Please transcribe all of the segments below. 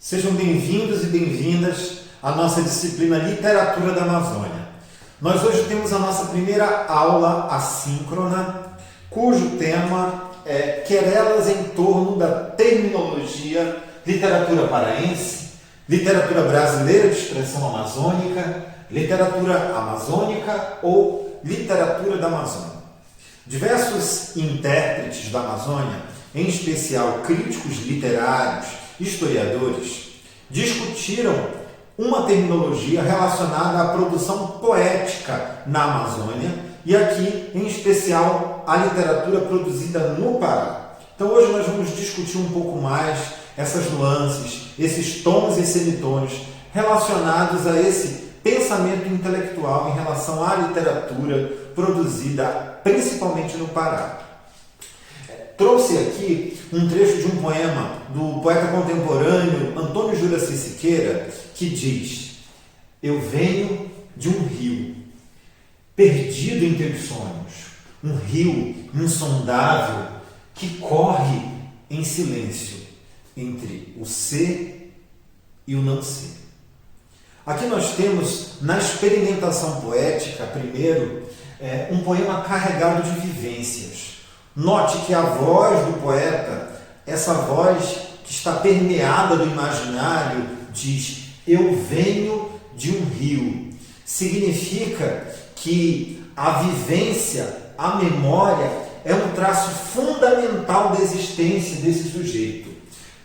Sejam bem-vindos e bem-vindas à nossa disciplina Literatura da Amazônia. Nós hoje temos a nossa primeira aula assíncrona, cujo tema é querelas em torno da terminologia literatura paraense, literatura brasileira de expressão amazônica, literatura amazônica ou literatura da Amazônia. Diversos intérpretes da Amazônia, em especial críticos literários, historiadores, discutiram uma terminologia relacionada à produção poética na Amazônia e aqui, em especial, a literatura produzida no Pará. Então hoje nós vamos discutir um pouco mais essas nuances, esses tons e semitons relacionados a esse pensamento intelectual em relação à literatura produzida principalmente no Pará. Trouxe aqui um trecho de um poema do poeta contemporâneo Antônio Juraci Siqueira, que diz: eu venho de um rio, perdido entre os sonhos, um rio insondável que corre em silêncio entre o ser e o não ser. Aqui nós temos, na experimentação poética, primeiro, um poema carregado de vivências. Note que a voz do poeta, essa voz que está permeada do imaginário, diz: eu venho de um rio. Significa que a vivência, a memória, é um traço fundamental da existência desse sujeito.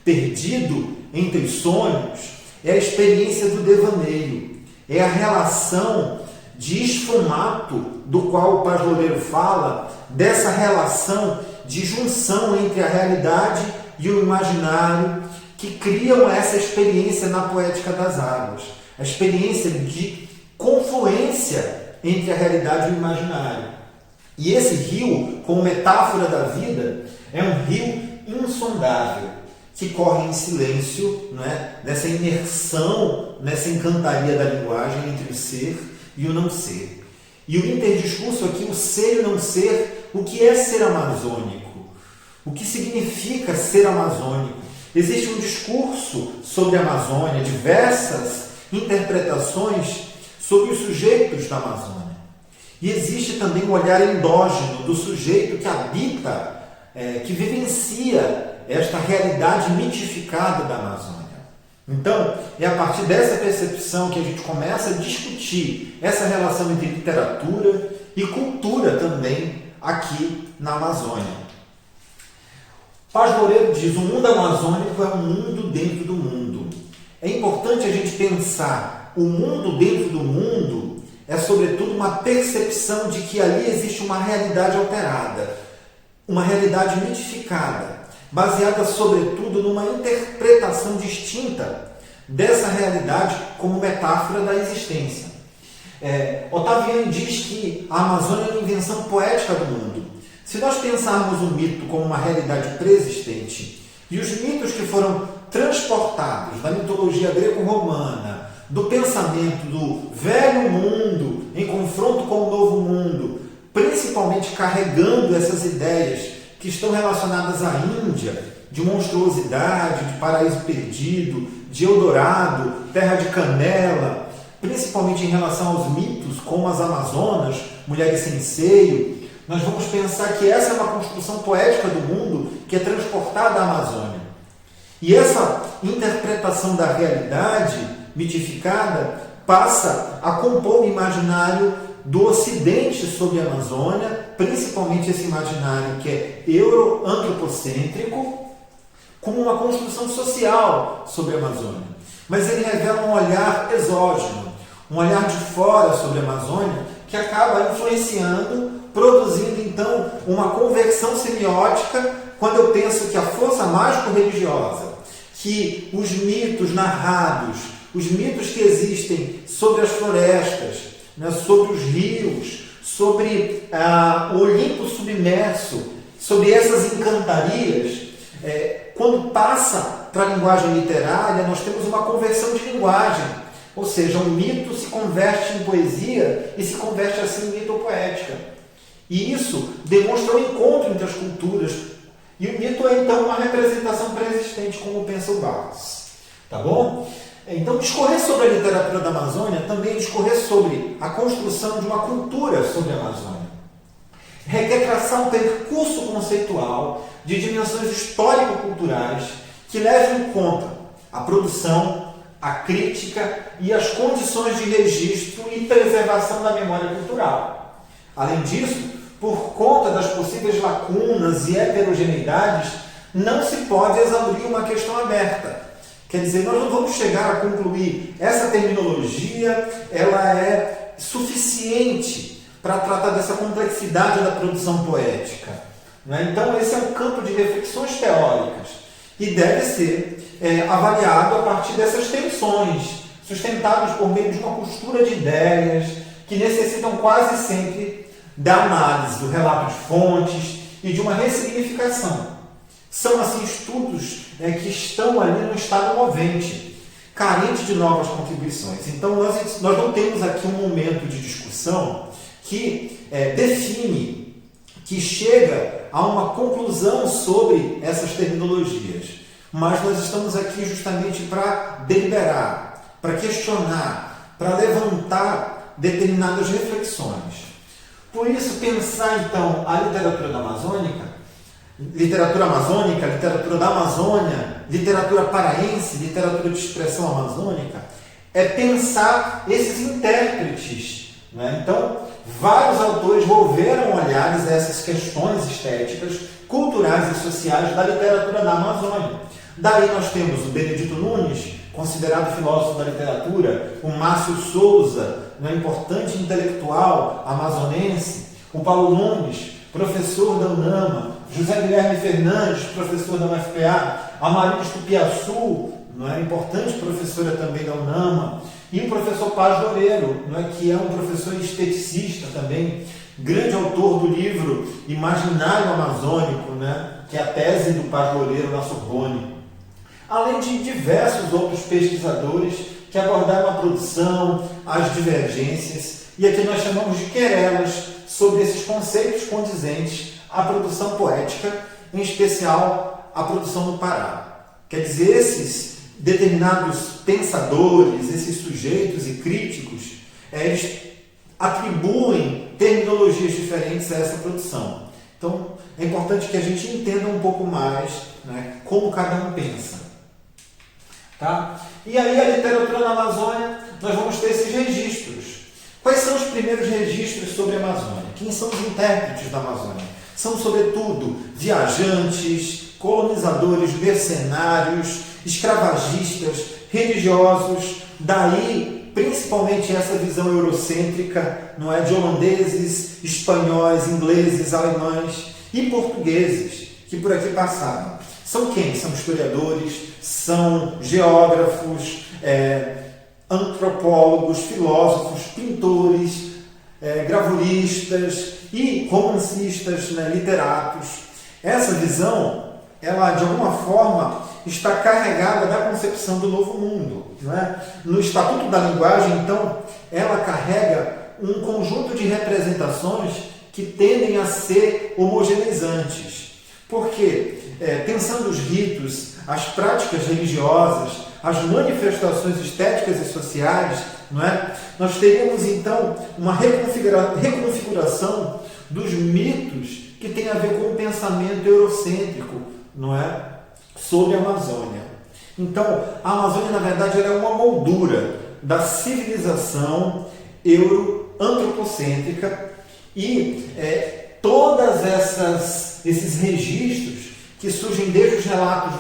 Perdido entre os sonhos é a experiência do devaneio, é a relação de esfumato do qual o Paz Loureiro fala, dessa relação de junção entre a realidade e o imaginário que criam essa experiência na poética das águas, a experiência de confluência entre a realidade e o imaginário. E esse rio, como metáfora da vida, é um rio insondável, que corre em silêncio, não é? Nessa imersão, nessa encantaria da linguagem entre o ser e o não ser. E o interdiscurso aqui, o ser e o não ser, o que é ser amazônico? O que significa ser amazônico? Existe um discurso sobre a Amazônia, diversas interpretações sobre os sujeitos da Amazônia. E existe também um olhar endógeno do sujeito que habita, que vivencia esta realidade mitificada da Amazônia. Então, é a partir dessa percepção que a gente começa a discutir essa relação entre literatura e cultura também aqui na Amazônia. Paz Loureiro diz: o mundo amazônico é um mundo dentro do mundo. É importante a gente pensar o mundo dentro do mundo é, sobretudo, uma percepção de que ali existe uma realidade alterada, uma realidade mitificada, baseada, sobretudo, numa interpretação distinta dessa realidade como metáfora da existência. Ottaviani diz que a Amazônia é uma invenção poética do mundo. Se nós pensarmos o mito como uma realidade preexistente e os mitos que foram transportados da mitologia greco-romana, do pensamento do velho mundo em confronto com o novo mundo, principalmente carregando essas ideias que estão relacionadas à Índia, de monstruosidade, de paraíso perdido, de Eldorado, terra de canela, principalmente em relação aos mitos como as Amazonas, mulheres sem seio, nós vamos pensar que essa é uma construção poética do mundo que é transportada à Amazônia. E essa interpretação da realidade mitificada passa a compor o imaginário do Ocidente sobre a Amazônia, principalmente esse imaginário que é euro-antropocêntrico, como uma construção social sobre a Amazônia. Mas ele revela um olhar exógeno, um olhar de fora sobre a Amazônia, que acaba influenciando, produzindo então uma conversão semiótica, quando eu penso que a força mágico-religiosa, que os mitos narrados, os mitos que existem sobre as florestas, sobre os rios, sobre o Olimpo submerso, sobre essas encantarias, quando passa para a linguagem literária, nós temos uma conversão de linguagem. Ou seja, um mito se converte em poesia e se converte assim em mitopoética. E isso demonstra o encontro entre as culturas. E o mito é então uma representação pré-existente, como pensa o Barthes. Tá bom? Então, discorrer sobre a literatura da Amazônia também é discorrer sobre a construção de uma cultura sobre a Amazônia. Requer traçar um percurso conceitual de dimensões histórico-culturais que levem em conta a produção, a crítica e as condições de registro e preservação da memória cultural. Além disso, por conta das possíveis lacunas e heterogeneidades, não se pode exaurir uma questão aberta. Quer dizer, nós não vamos chegar a concluir essa terminologia, ela é suficiente para tratar dessa complexidade da produção poética. Né? Então, esse é um campo de reflexões teóricas e deve ser avaliado a partir dessas tensões, sustentadas por meio de uma costura de ideias que necessitam quase sempre da análise, do relato de fontes e de uma ressignificação. São, assim, estudos que estão ali no estado movente, carente de novas contribuições. Então, nós não temos aqui um momento de discussão que define, que chega a uma conclusão sobre essas terminologias. Mas nós estamos aqui justamente para deliberar, para questionar, para levantar determinadas reflexões. Por isso, pensar, então, a literatura amazônica, literatura da Amazônia, literatura paraense, literatura de expressão amazônica, é pensar esses intérpretes. Né? Então, vários autores volveram olhares a essas questões estéticas, culturais e sociais da literatura da Amazônia. Daí nós temos o Benedito Nunes, considerado filósofo da literatura, o Márcio Souza, importante intelectual amazonense, o Paulo Nunes, professor da UNAMA, José Guilherme Fernandes, professor da UFPA, a Maria Estupiaçu, importante professora também da UNAMA, e o professor Paz Loureiro, que é um professor esteticista também, grande autor do livro Imaginário Amazônico, que é a tese do Paz Loureiro na Sorbonne. Além de diversos outros pesquisadores que abordaram a produção, as divergências, e aqui nós chamamos de querelas sobre esses conceitos condizentes à produção poética, em especial à produção no Pará. Quer dizer, esses determinados pensadores, esses sujeitos e críticos, eles atribuem terminologias diferentes a essa produção. Então, é importante que a gente entenda um pouco mais como cada um pensa. Tá? E aí, a literatura na Amazônia, nós vamos ter esses registros. Quais são os primeiros registros sobre a Amazônia? Quem são os intérpretes da Amazônia? São, sobretudo, viajantes, colonizadores, mercenários, escravagistas, religiosos, daí, principalmente, essa visão eurocêntrica, de holandeses, espanhóis, ingleses, alemães e portugueses que por aqui passaram. São quem? São historiadores, são geógrafos, antropólogos, filósofos, pintores, gravuristas e romancistas, literatos. Essa visão, ela de alguma forma está carregada da concepção do novo mundo. No Estatuto da Linguagem, então, ela carrega um conjunto de representações que tendem a ser homogeneizantes. Porque, pensando os ritos, as práticas religiosas, as manifestações estéticas e sociais, nós teríamos então uma reconfiguração dos mitos que tem a ver com o pensamento eurocêntrico, sobre a Amazônia. Então, a Amazônia, na verdade, ela é uma moldura da civilização euro-antropocêntrica e todas esses registros que surgem desde os relatos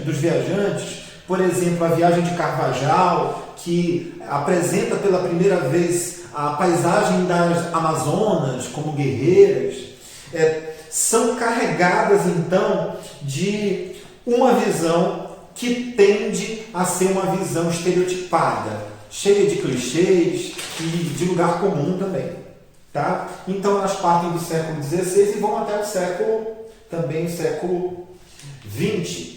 dos viajantes, por exemplo, a viagem de Carvajal, que apresenta pela primeira vez a paisagem das Amazonas como guerreiras, são carregadas, então, de uma visão que tende a ser uma visão estereotipada, cheia de clichês e de lugar comum também. Tá? Então, elas partem do século XVI e vão até o século XX.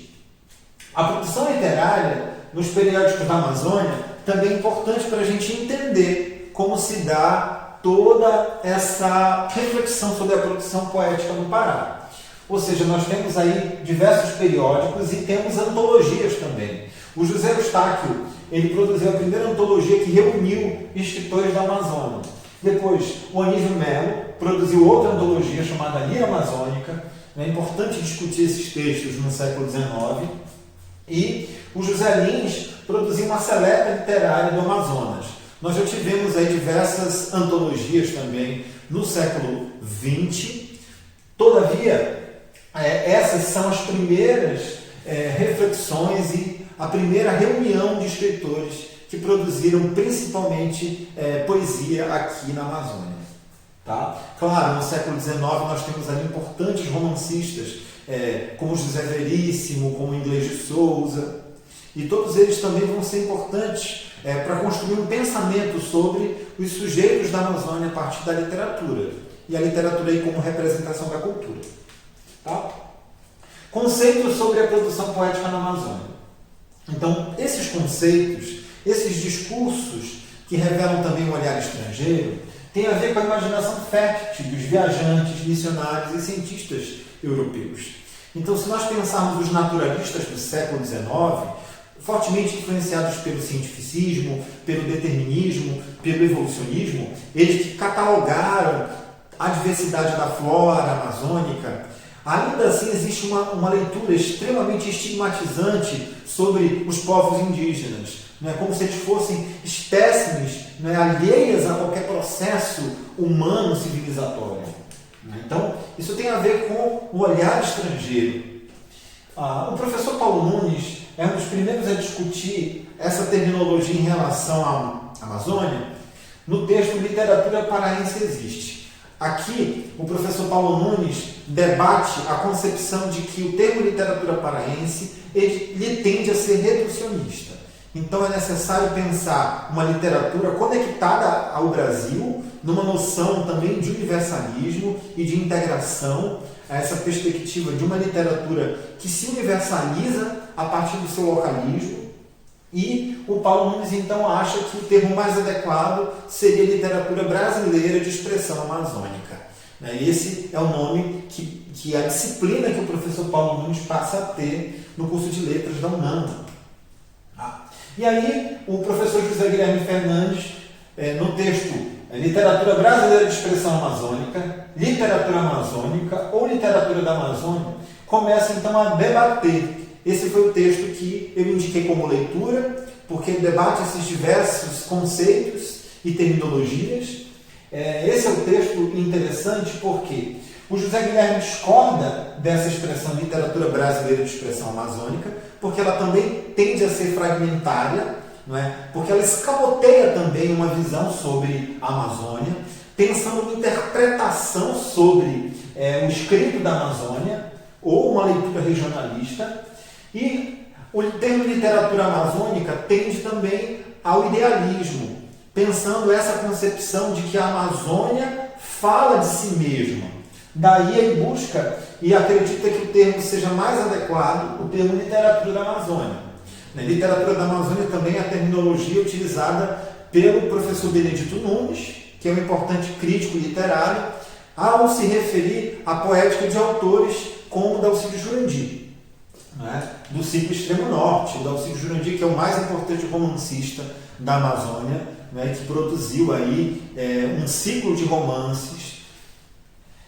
A produção literária nos periódicos da Amazônia também é importante para a gente entender como se dá toda essa reflexão sobre a produção poética no Pará. Ou seja, nós temos aí diversos periódicos e temos antologias também. O José Eustáquio, ele produziu a primeira antologia que reuniu escritores da Amazônia. Depois, o Anísio Melo produziu outra antologia chamada Lira Amazônica. É importante discutir esses textos no século XIX. E o José Lins produziu uma seleta literária do Amazonas. Nós já tivemos aí diversas antologias também no século XX. Todavia, essas são as primeiras reflexões e a primeira reunião de escritores que produziram principalmente poesia aqui na Amazônia. Tá? Claro, no século XIX nós temos ali importantes romancistas, como José Veríssimo, como Inglês de Souza, e todos eles também vão ser importantes para construir um pensamento sobre os sujeitos da Amazônia a partir da literatura, e a literatura aí como representação da cultura. Tá? Conceitos sobre a produção poética na Amazônia. Então, esses conceitos, esses discursos que revelam também um olhar estrangeiro, têm a ver com a imaginação fértil dos viajantes, missionários e cientistas europeus. Então, se nós pensarmos os naturalistas do século XIX, fortemente influenciados pelo cientificismo, pelo determinismo, pelo evolucionismo, eles que catalogaram a diversidade da flora amazônica, ainda assim existe uma leitura extremamente estigmatizante sobre os povos indígenas, como se eles fossem espécimes alheias a qualquer processo humano civilizatório. Então, isso tem a ver com o olhar estrangeiro. O professor Paulo Nunes é um dos primeiros a discutir essa terminologia em relação à Amazônia no texto Literatura Paraense Existe. Aqui, o professor Paulo Nunes debate a concepção de que o termo literatura paraense ele tende a ser reducionista. Então é necessário pensar uma literatura conectada ao Brasil, numa noção também de universalismo e de integração, a essa perspectiva de uma literatura que se universaliza a partir do seu localismo. E o Paulo Nunes então acha que o termo mais adequado seria literatura brasileira de expressão amazônica. Esse é o nome que a disciplina que o professor Paulo Nunes passa a ter no curso de letras da UNAM. E aí o professor José Guilherme Fernandes, no texto Literatura Brasileira de Expressão Amazônica, Literatura Amazônica ou Literatura da Amazônia, começa então a debater. Esse foi o texto que eu indiquei como leitura, porque ele debate esses diversos conceitos e terminologias. Esse é um texto interessante porque o José Guilherme discorda dessa expressão literatura brasileira de expressão amazônica, porque ela também tende a ser fragmentária, não é? Porque ela escamoteia também uma visão sobre a Amazônia, pensando uma interpretação sobre o escrito da Amazônia, ou uma leitura regionalista. E o termo literatura amazônica tende também ao idealismo, pensando essa concepção de que a Amazônia fala de si mesma. Daí ele busca e acredita que o termo seja mais adequado, o termo literatura da Amazônia. Literatura da Amazônia também é a terminologia utilizada pelo professor Benedito Nunes, que é um importante crítico literário, ao se referir à poética de autores como Dalcídio Jurandir, do ciclo Extremo Norte. O Dalcídio Jurandir, que é o mais importante romancista da Amazônia, que produziu aí um ciclo de romances.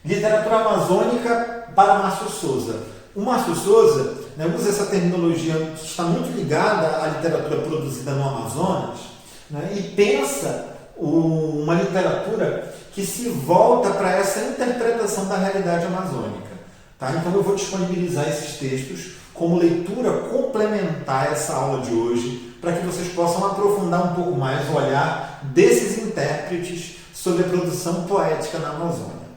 Literatura amazônica para Márcio Souza. O Márcio Souza usa essa terminologia que está muito ligada à literatura produzida no Amazonas, e pensa uma literatura que se volta para essa interpretação da realidade amazônica. Tá? Então eu vou disponibilizar esses textos como leitura complementar a essa aula de hoje, para que vocês possam aprofundar um pouco mais o olhar desses intérpretes sobre a produção poética na Amazônia.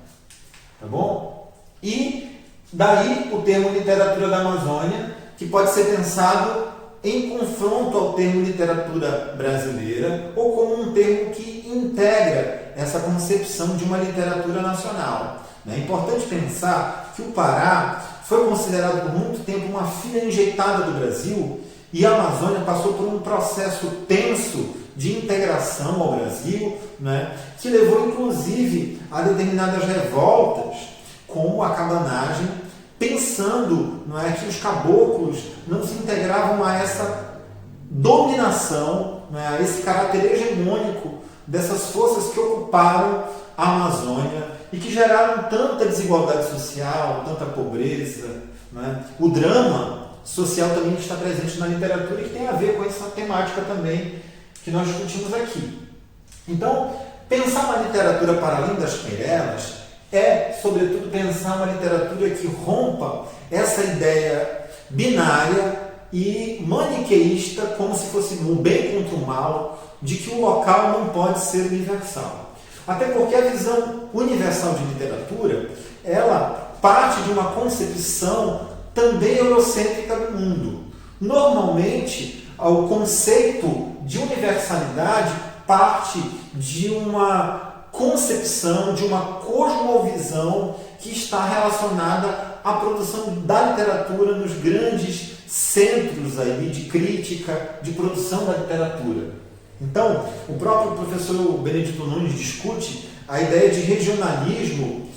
Tá bom? E daí o termo literatura da Amazônia, que pode ser pensado em confronto ao termo literatura brasileira, ou como um termo que integra essa concepção de uma literatura nacional. É importante pensar que o Pará foi considerado por muito tempo uma filha enjeitada do Brasil, e a Amazônia passou por um processo tenso de integração ao Brasil, que levou inclusive a determinadas revoltas, como a cabanagem, pensando que os caboclos não se integravam a essa dominação, né, a esse caráter hegemônico dessas forças que ocuparam a Amazônia e que geraram tanta desigualdade social, tanta pobreza, né? O drama social também está presente na literatura e que tem a ver com essa temática também que nós discutimos aqui. Então, pensar uma literatura para além das querelas é, sobretudo, pensar uma literatura que rompa essa ideia binária e maniqueísta, como se fosse o bem contra o mal, de que o local não pode ser universal. Até porque a visão universal de literatura, ela parte de uma concepção também eurocêntrica do mundo. Normalmente, o conceito de universalidade parte de uma concepção, de uma cosmovisão que está relacionada à produção da literatura nos grandes centros aí de crítica, de produção da literatura. Então, o próprio professor Benedito Nunes discute a ideia de regionalismo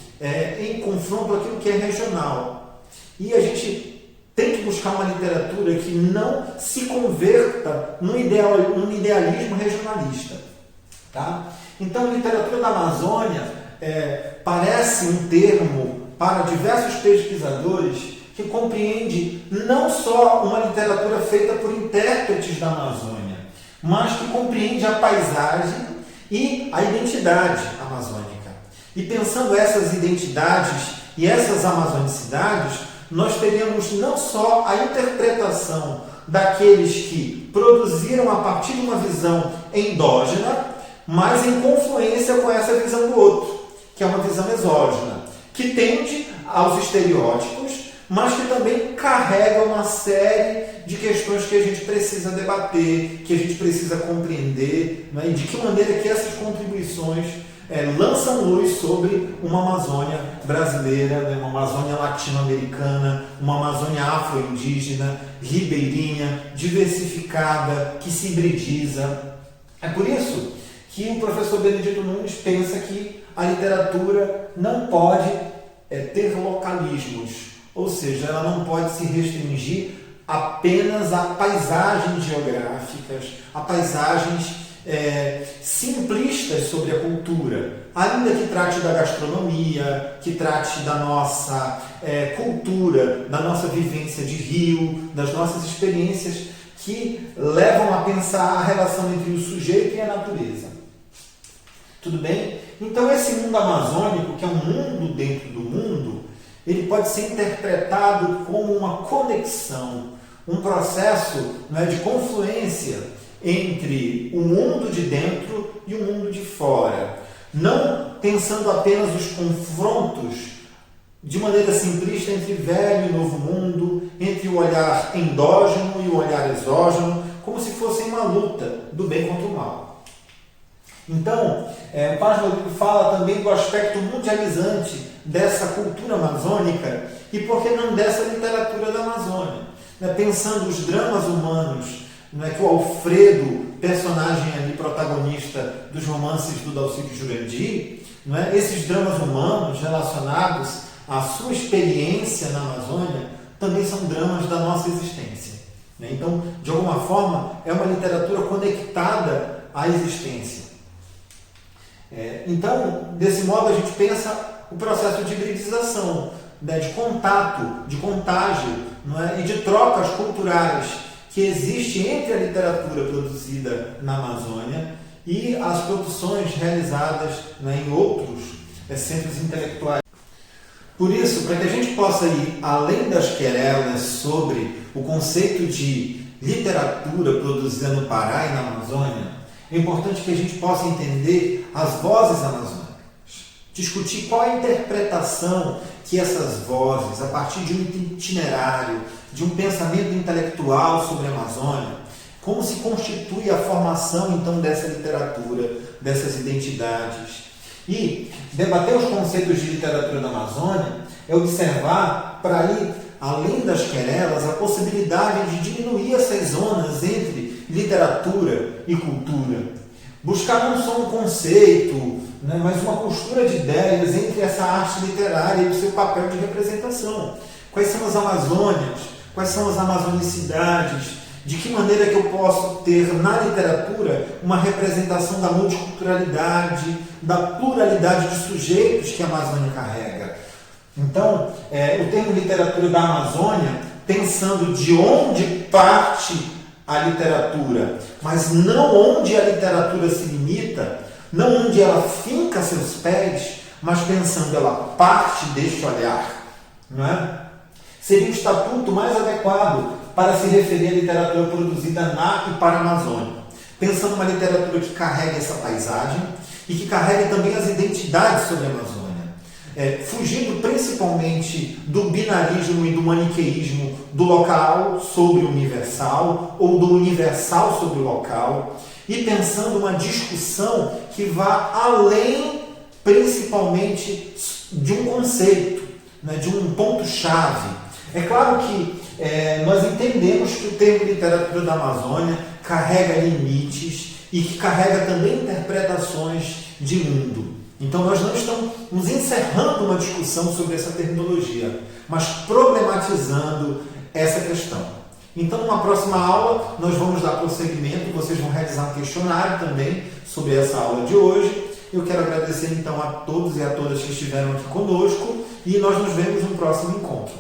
em confronto àquilo que é regional. E a gente tem que buscar uma literatura que não se converta num idealismo regionalista. Tá? Então, a literatura da Amazônia parece um termo para diversos pesquisadores que compreende não só uma literatura feita por intérpretes da Amazônia, mas que compreende a paisagem e a identidade amazônica. E pensando essas identidades e essas amazonicidades, nós teríamos não só a interpretação daqueles que produziram a partir de uma visão endógena, mas em confluência com essa visão do outro, que é uma visão exógena, que tende aos estereótipos, mas que também carrega uma série de questões que a gente precisa debater, que a gente precisa compreender, né? E de que maneira que essas contribuições lançam luz sobre uma Amazônia brasileira, né? Uma Amazônia latino-americana, uma Amazônia afro-indígena, ribeirinha, diversificada, que se hibridiza. É por isso que o professor Benedito Nunes pensa que a literatura não pode ter localismos, ou seja, ela não pode se restringir apenas a paisagens geográficas, a paisagens simplistas sobre a cultura, ainda que trate da gastronomia, que trate da nossa cultura, da nossa vivência de rio, das nossas experiências que levam a pensar a relação entre o sujeito e a natureza. Tudo bem? Então esse mundo amazônico, que é um mundo dentro do mundo, ele pode ser interpretado como uma conexão, um processo, né, de confluência entre o mundo de dentro e o mundo de fora. Não pensando apenas os confrontos de maneira simplista entre velho e novo mundo, entre o olhar endógeno e o olhar exógeno, como se fosse uma luta do bem contra o mal. Então, o Paz Rodrigo fala também do aspecto mundializante dessa cultura amazônica e, por que não, dessa literatura da Amazônia. Pensando os dramas humanos, que o Alfredo, personagem ali protagonista dos romances do Dalcídio Jurandir, esses dramas humanos relacionados à sua experiência na Amazônia também são dramas da nossa existência. Então, de alguma forma, é uma literatura conectada à existência. Então, desse modo, a gente pensa o processo de hibridização, de contato, de contágio, e de trocas culturais que existe entre a literatura produzida na Amazônia e as produções realizadas em outros centros intelectuais. Por isso, para que a gente possa ir além das querelas sobre o conceito de literatura produzida no Pará e na Amazônia, é importante que a gente possa entender as vozes amazônicas, discutir qual a interpretação que essas vozes, a partir de um itinerário, de um pensamento intelectual sobre a Amazônia, como se constitui a formação então dessa literatura, dessas identidades. E debater os conceitos de literatura da Amazônia é observar, para ir além das querelas, a possibilidade de diminuir essas zonas entre literatura e cultura. Buscar não só um conceito, mas uma costura de ideias entre essa arte literária e o seu papel de representação. Quais são as Amazônias? Quais são as amazonicidades De que maneira que eu posso ter na literatura uma representação da multiculturalidade, da pluralidade de sujeitos que a Amazônia carrega. Então, o termo literatura da Amazônia, pensando de onde parte a literatura, mas não onde a literatura se limita, não onde ela finca seus pés, mas pensando ela parte deste olhar, não é? Seria o estatuto mais adequado para se referir à literatura produzida na e para a Amazônia. Pensando uma literatura que carregue essa paisagem e que carregue também as identidades sobre a Amazônia. Fugindo principalmente do binarismo e do maniqueísmo do local sobre o universal ou do universal sobre o local e pensando uma discussão que vá além principalmente de um conceito, né, de um ponto-chave. É claro que nós entendemos que o termo literatura da Amazônia carrega limites e que carrega também interpretações de mundo. Então nós não estamos encerrando uma discussão sobre essa terminologia, mas problematizando essa questão. Então, numa próxima aula, nós vamos dar prosseguimento, vocês vão realizar um questionário também sobre essa aula de hoje. Eu quero agradecer então a todos e a todas que estiveram aqui conosco e nós nos vemos no próximo encontro.